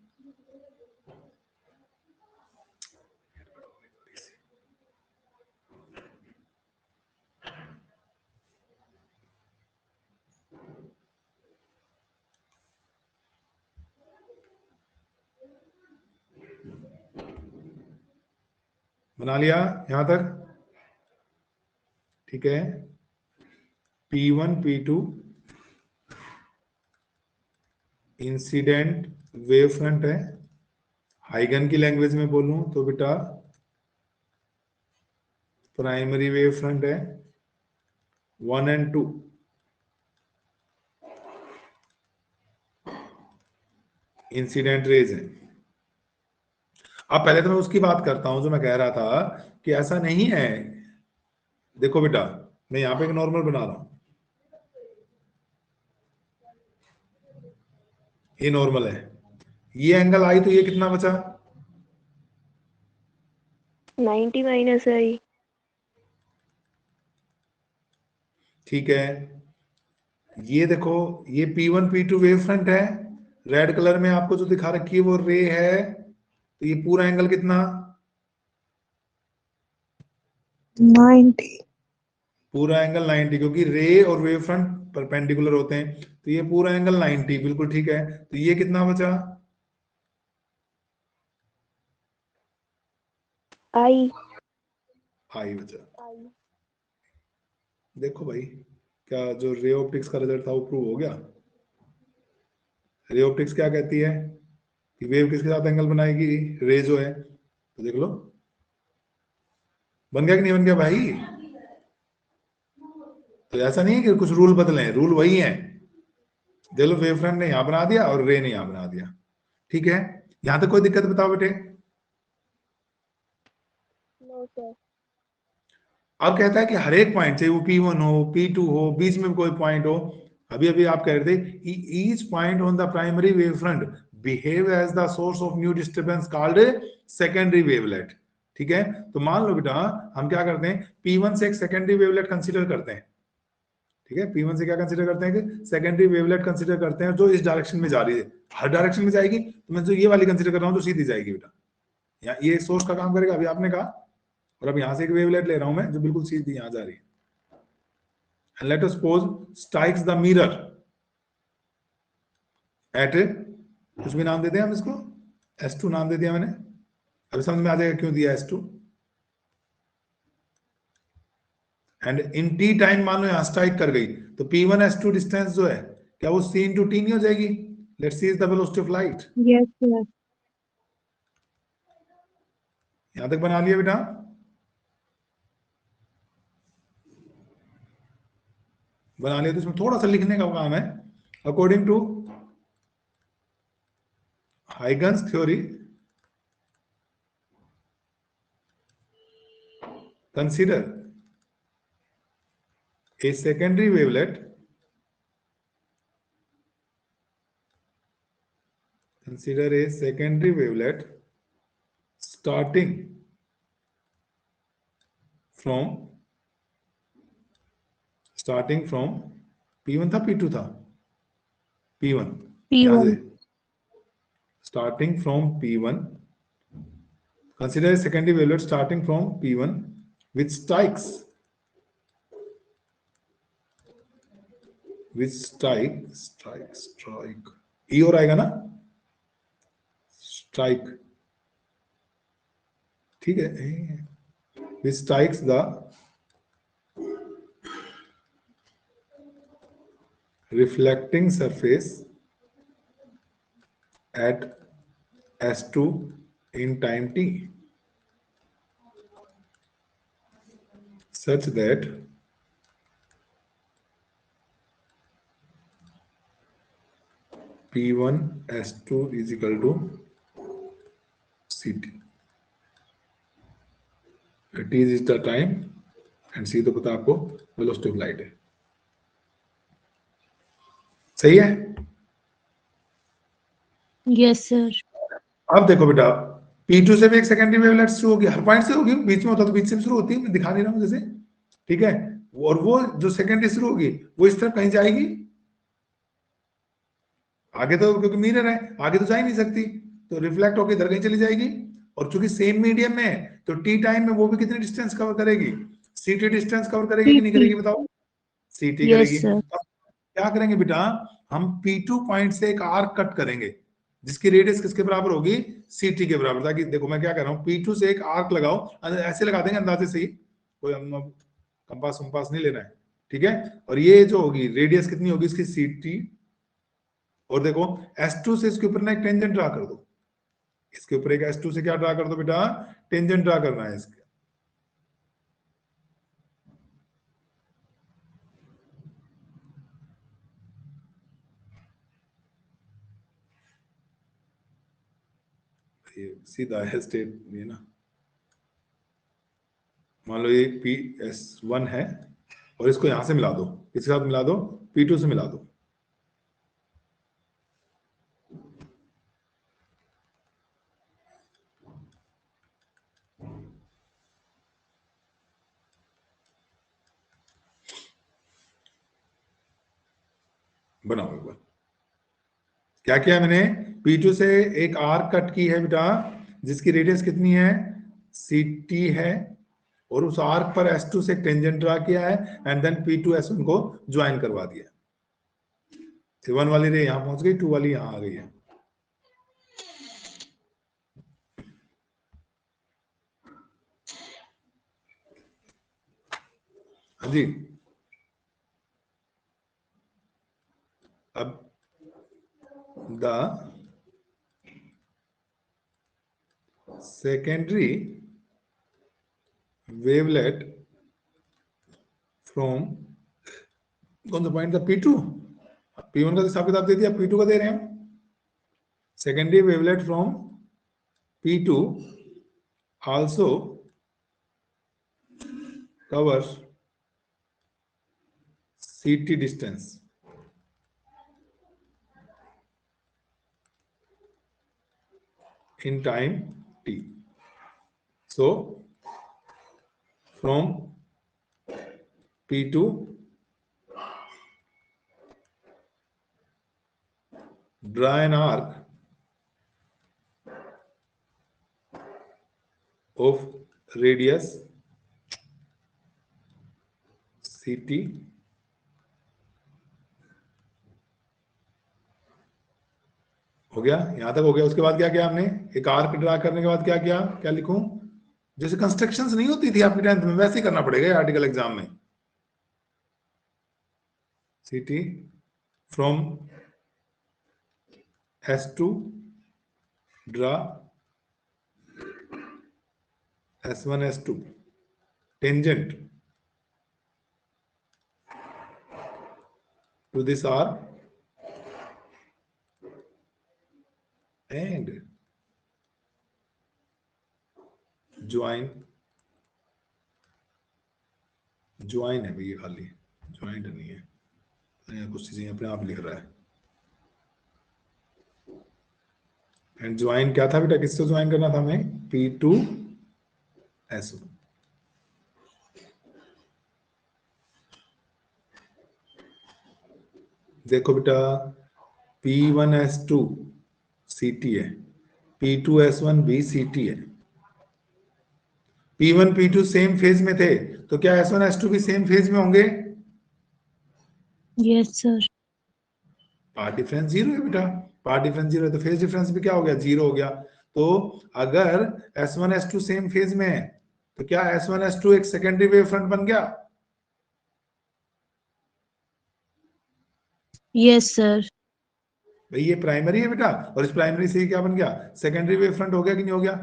बना लिया यहां तक? ठीक है, P1 P2 incident wave front है, हाइगन की लैंग्वेज में बोलूं तो बेटा प्राइमरी वेव फ्रंट है 1 and 2, इंसिडेंट रेज है। अब पहले तो मैं उसकी बात करता हूं जो मैं कह रहा था कि ऐसा नहीं है। देखो बेटा मैं यहां पे एक नॉर्मल बना रहा हूं, ये नॉर्मल है, ये एंगल आई तो ये कितना बचा? 90 माइनस आई। ठीक है, ये देखो ये P1 P2 वेव फ्रंट है, रेड कलर में आपको जो दिखा रखी है वो रे है, तो ये पूरा एंगल कितना? 90। पूरा एंगल 90, क्योंकि रे और वेव फ्रंट परपेंडिकुलर होते हैं, तो ये पूरा एंगल 90 बिल्कुल ठीक है। तो ये कितना बचा? आई। आई बचा। देखो भाई, क्या जो रे ऑप्टिक्स का रिजल्ट था वो प्रूव हो गया? रे ऑप्टिक्स क्या कहती है कि वेव किसके साथ एंगल बनाएगी? रे जो है, तो देख लो बन गया कि नहीं बन गया भाई? तो ऐसा नहीं है कि कुछ रूल बदले, रूल वही है। देख लो वेव फ्रंट ने यहां बना दिया और रे ने यहां बना दिया, ठीक है। यहां तक कोई दिक्कत बताओ बेटे? No sir. अब कहता है कि हर एक पॉइंट, चाहे वो P1 हो P2 हो, बीच में कोई पॉइंट हो, अभी अभी आप कह रहे थे each point on the primary wave front behave as the source of new disturbance called secondary wavelet, ठीक है। तो मान लो बेटा हम क्या करते हैं, P1 से एक सेकेंडरी वेवलेट कंसीडर करते हैं, ठीक है। P1 से क्या कंसीडर करते हैं कि सेकेंडरी वेवलेट कंसीडर करते हैं जो इस डायरेक्शन में जा रही है, हर डायरेक्शन में जाएगी, तो मैं जो ये वाली कंसीडर कर रहा हूं जो सीधी जाएगी बेटा, या ये सोर्स का काम करेगा। अभी आपने कहा और अब यहां से एक वेवलेट ले रहा हूं मैं जो बिल्कुल सीधी यहां जा रही है, and let us suppose strikes the mirror at कुछ भी नाम देते हैं हम इसको, S2 नाम दे दिया मैंने, अभी समझ में आ जाएगा क्यों दिया S2। And in T time मान लो यहां स्ट्राइक कर गई तो P1 S2 डिस्टेंस जो है क्या वो C into T नहीं हो जाएगी? Let's see is the velocity of light. Yes, sir. यहां तक बना लिया बेटा? बना लिया तो इसमें थोड़ा सा लिखने का काम है। According to Huygens theory, consider a secondary wavelet starting from P1 था P2 था P1 यहां से P1. starting from P1, consider a secondary wavelet starting from P1 which strikes E और आएगा ना, स्ट्राइक, ठीक है, which strikes the reflecting surface at S2 in time t such that P1 S2 is equal to Ct. T is the time and C तो पता आपको velocity of light है। सही है? Yes, sir. अब देखो बेटा P2 से भी एक सेकेंडरी वेवलेट शुरू होगी, हर पॉइंट से होगी, बीच में होता तो बीच से भी शुरू होती है, मैं दिखा नहीं रहा हूं जैसे, ठीक है, और वो जो सेकेंडरी शुरू होगी वो इस तरफ कहीं जाएगी आगे, तो क्योंकि मिरर है आगे तो जा ही नहीं सकती, तो रिफ्लेक्ट होकर इधर कहीं चली जाएगी, और चूंकि सेम मीडियम में है तो टी टाइम में वो भी कितनी डिस्टेंस कवर करेगी? सीटी डिस्टेंस कवर करेगी कि नहीं CT. करेगी बताओ? सीटी Yes, करेगी। sir. अब क्या करेंगे बेटा, हम P2 पॉइंट से एक आर्क कट करेंगे जिसकी रेडियस किसके बराबर होगी? सीटी के बराबर। ताकि देखो मैं क्या कर रहा हूँ, P2 से एक आर्क लगाओ, ऐसे लगा देंगे अंदाजे से ही, कोई हम कंपास वंपास नहीं लेना है, ठीक है, और ये जो होगी रेडियस कितनी होगी इसकी? सीटी, और देखो S2 से इसके ऊपर ना एक टेंजेंट ड्रा कर दो, इसके ऊपर एक S2 से क्या ड्रा कर दो बेटा? टेंजेंट ड्रा करना है इसके। ये सीधा है स्टेट, ये ना, मान लो ये PS1 है और इसको यहां से मिला दो, इसके साथ मिला दो, P2 से मिला दो, बनाओ एक बार। क्या किया मैंने? P2 से एक आर्क कट की है बेटा जिसकी रेडियस कितनी है? CT है, और उस आर्क पर S2 से एक टेंजेंट ड्रा किया है, एंड देन P2 S1 को ज्वाइन करवा दिया। 1 वाली रे यहां पहुंच गई, 2 वाली यहां आ गई है। हाँ जी, अब द secondary wavelet from कौन सा पॉइंट था? P2, P1 का हिसाब किताब दे दिया, P2 का दे रहे हैं हम। Secondary wavelet from P2 also covers CT distance in time t. So from P2 draw an arc of radius CT हो गया, यहां तक हो गया। उसके बाद क्या किया हमने, एक आर्क ड्रा करने के बाद क्या किया, क्या लिखूं, जैसे कंस्ट्रक्शंस नहीं होती थी आपकी 10th में, वैसे ही करना पड़ेगा आर्टिकल एग्जाम में। CT from S2 draw S1 S2 tangent to this arc and join है भाई, ये खाली ज्वाइंट नहीं है, कुछ चीजें अपने आप लिख रहा है। एंड ज्वाइन क्या था बेटा, किससे ज्वाइन करना था हमें, P2 S1। देखो बेटा P1 S2 CT है, P2 S1 भी CT है। P1 P2 सेम फेज में थे, तो क्या S1 S2 भी सेम फेज में होंगे? Yes sir. पार्ट डिफरेंस 0 है बेटा, पार्ट डिफरेंस 0 है तो फेज डिफरेंस भी क्या हो गया, 0 हो गया। तो अगर S1 S2 सेम फेज में है तो क्या S1 S2 एक सेकेंडरी वेव फ्रंट बन गया? Yes sir. भाई ये प्राइमरी है बेटा, और इस प्राइमरी से क्या बन गया, सेकेंडरी वेव फ्रंट हो गया कि नहीं हो गया?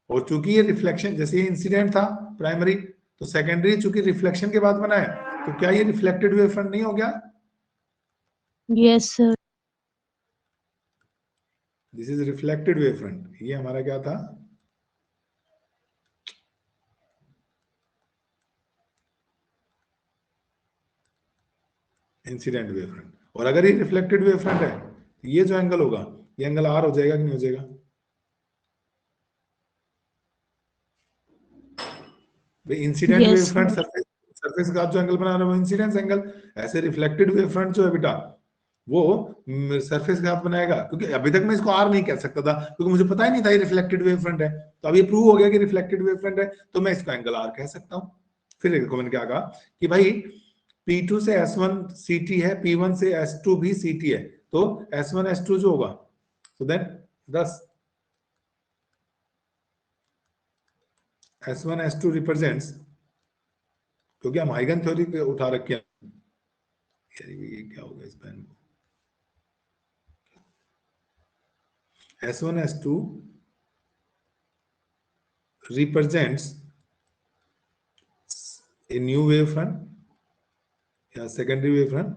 और चूंकि ये रिफ्लेक्शन, जैसे ये इंसिडेंट था प्राइमरी, तो सेकेंडरी चूंकि रिफ्लेक्शन के बाद बना है, तो क्या ये रिफ्लेक्टेड वेव फ्रंट नहीं हो गया? Yes sir. This is reflected wave front. ये हमारा क्या था, इंसिडेंट वेव फ्रंट। और अगर ये रिफ्लेक्टेड वेव फ्रंट है तो ये जो एंगल होगा, ये एंगल R हो जाएगा कि नहीं हो जाएगा? Incident wave yes front sir. Surface का जो एंगल बना रहा है वो इंसिडेंस एंगल। ऐसे रिफ्लेक्टेड वेव फ्रंट जो है बेटा, वो सरफेस का बनाएगा। क्योंकि अभी तक मैं इसको R नहीं कह सकता था, क्योंकि मुझे पता ही नहीं था ये रिफ्लेक्टेड वेव फ्रंट है। तो अब ये प्रूव हो गया कि रिफ्लेक्टेड वेव फ्रंट है, तो मैं इसको एंगल R कह सकता हूं। फिर देखो मैंने क्या कहा कि भाई P2 से S1 CT है, P1 से S2 भी CT है, तो S1 S2 जो होगा, so then thus S1 S2 represents, क्योंकि हम हाइगन थ्योरी पे उठा रखे हैं। ये क्या होगा इस पेन को, S1 S2 represents a new wave front या secondary wave front,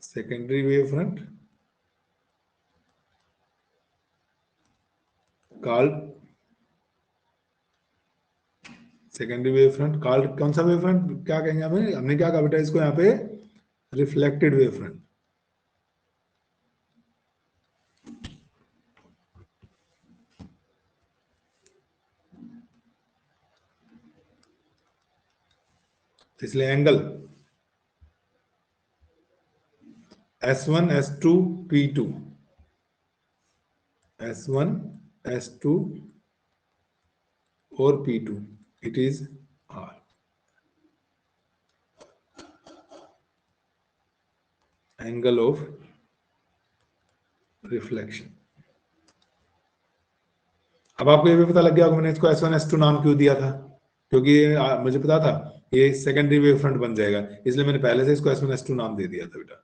secondary wave front called secondary wave front called कौन सा wave front, क्या कहेंगे हमें, हमने क्या कहा बेटा इसको यहाँ पे, reflected wave front। इसलिए angle S1 S2 P2, S1 S2 और P2, it is R। Angle of reflection. अब आपको ये भी पता लग गया होगा मैंने इसको S1 S2 नाम क्यों दिया था, क्योंकि मुझे पता था ये सेकेंडरी वेव फ्रंट बन जाएगा, इसलिए मैंने पहले से इसको S1 S2 नाम दे दिया था बेटा।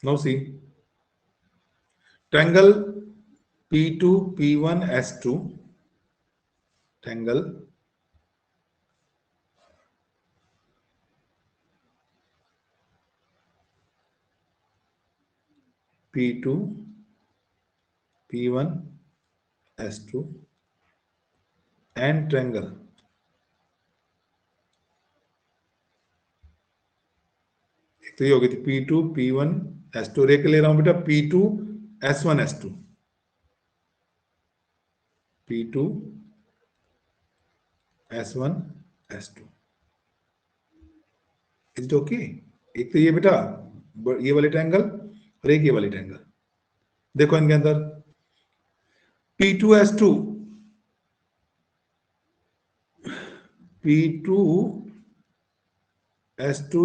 Now see triangle P2 P1 S2, triangle P2 P1 S2 and triangle एक तो ये होगी थी P2 P1 S2, एक ले रहा हूं बेटा P2 S1 S2, P2 S1 S2, is it okay? एक तो ये बेटा ये वाले ट्रायंगल, और एक ये वाली ट्रायंगल। देखो इनके अंदर P2S2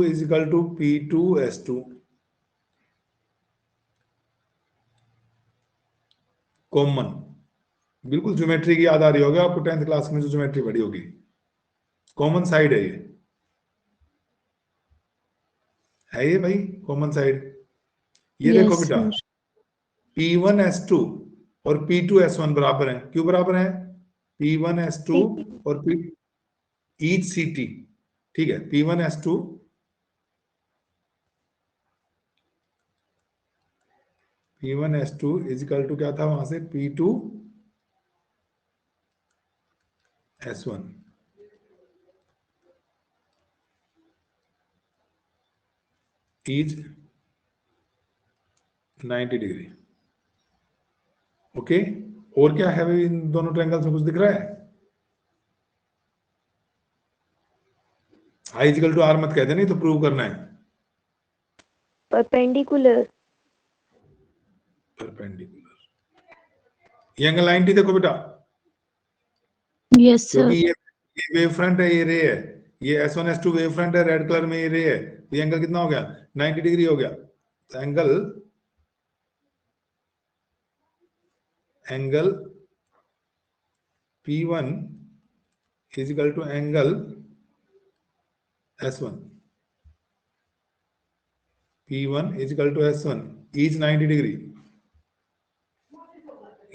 is equal to P2S2 common. बिल्कुल ज्योमेट्री की याद आ रही होगी आपको, 10th क्लास में जो ज्योमेट्री पढ़ी होगी। कॉमन साइड है ये भाई कॉमन साइड। ये देखो Yes, बेटा, sir. P1S2 और P2S1 बराबर हैं। क्यों बराबर हैं? P1S2 और each CT, ठीक है। P1S2 इज इक्वल टू क्या था वहां से, P2S1 इज 90 डिग्री। ओके, और क्या है भाई इन दोनों ट्रायंगल्स में, कुछ दिख रहा है? आई इक्वल टू आर मत कहते, नहीं तो प्रूव करना है। परपेंडिकुलर। परपेंडिकुलर। ये एंगल 90 देखो बेटा, Yes, sir. क्योंकि ये वेव फ्रंट है, ये रे है, ये S1 S2 वेव फ्रंट है, रेड कलर में ये रे है, तो ये एंगल कितना हो गया? 90 डिग्री हो गया। तो angle P1 is equal to angle S1। P1 is equal to S1 is 90 degree.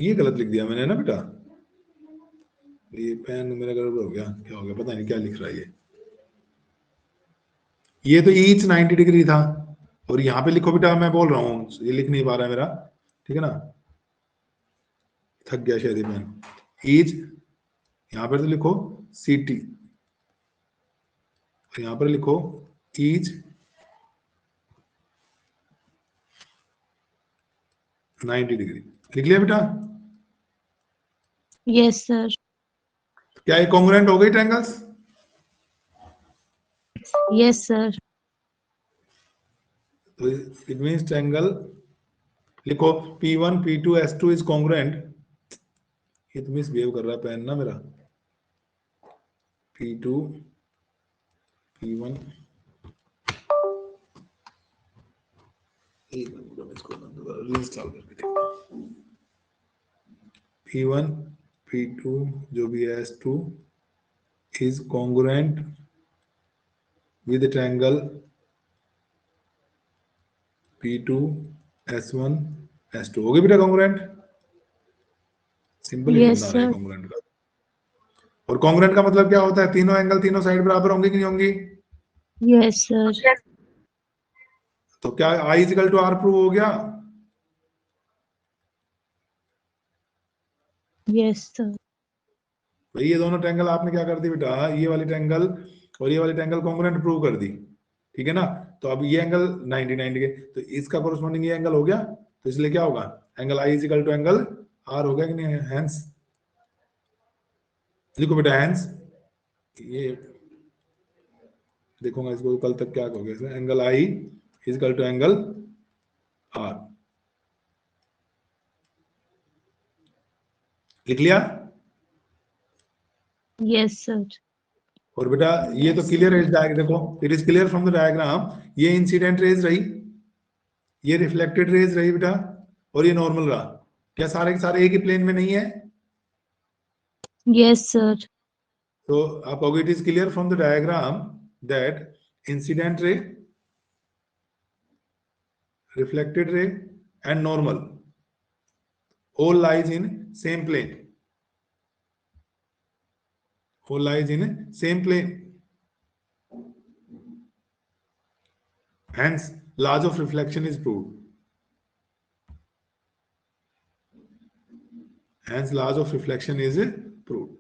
ये गलत लिख दिया मैंने ना बेटा, ये पेन मेरा गड़बड़ हो गया, क्या हो गया पता नहीं, क्या लिख रहा है ये तो ईच 90 डिग्री था, और यहाँ पे लिखो बेटा, मैं बोल रहा हूँ ये लिख नहीं पा रहा है मेरा, ठीक है ना, थक गया शायद ये पेन। ईच यहाँ पर तो लिखो CT, यहाँ पर लिखो ईच 90 डिग्री। लिख लिया बेटा? Yes, sir. क्या ये कॉन्ग्रुएंट हो गई ट्रायंगल्स? Yes, sir. तो इट मींस ट्रायंगल, लिखो P1 P2 S2 is congruent. ये तो मिसबिहेव कर रहा है पेन ना मेरा। P2 P1 एक मिनट में इसको रीइंस्टॉल करके देखता हूं। P1 P2 जो भी है S2 is congruent with the triangle P2 S1 S2। हो गया बेटा कॉन्ग्रुएंट? सिंपल ही Yes, ढूंढना है sir. कॉन्ग्रुएंट का। और कॉन्ग्रुएंट का मतलब क्या होता है? तीनों एंगल तीनों साइड बराबर होंगे कि नहीं होंगी? Yes, sir. तो क्या I equal to R prove हो गया? Yes, sir. भाई ये दोनों ट्रायंगल आपने क्या कर दी बेटा, ये वाली ट्रायंगल और ये वाली ट्रायंगल कॉन्ग्रुएंट प्रूव कर दी, ठीक है ना। तो अब ये एंगल 90 के, तो इसका कोरस्पॉन्डिंग ये एंगल हो गया, तो इसलिए क्या होगा, angle I is equal to angle R हो गया कि नहीं? हेंस लिखो बेटा, हेंस ये देखूंगा इसको कल तक क्या हो गया, angle I is equal to angle R। लिख लिया? Yes, sir. और बेटा ये तो क्लियर रेज डायग्राम, देखो it is clear from the diagram, ये इंसिडेंट रेज रही, ये रिफ्लेक्टेड रेज रही बेटा, और ये नॉर्मल रहा। क्या सारे के सारे एक ही प्लेन में नहीं है? Yes, sir. तो आप कहोगे it is clear from the diagram that incident ray, reflected ray and normal all lies in same plane, all lies in same plane, hence laws of reflection is proved, hence laws of reflection is proved।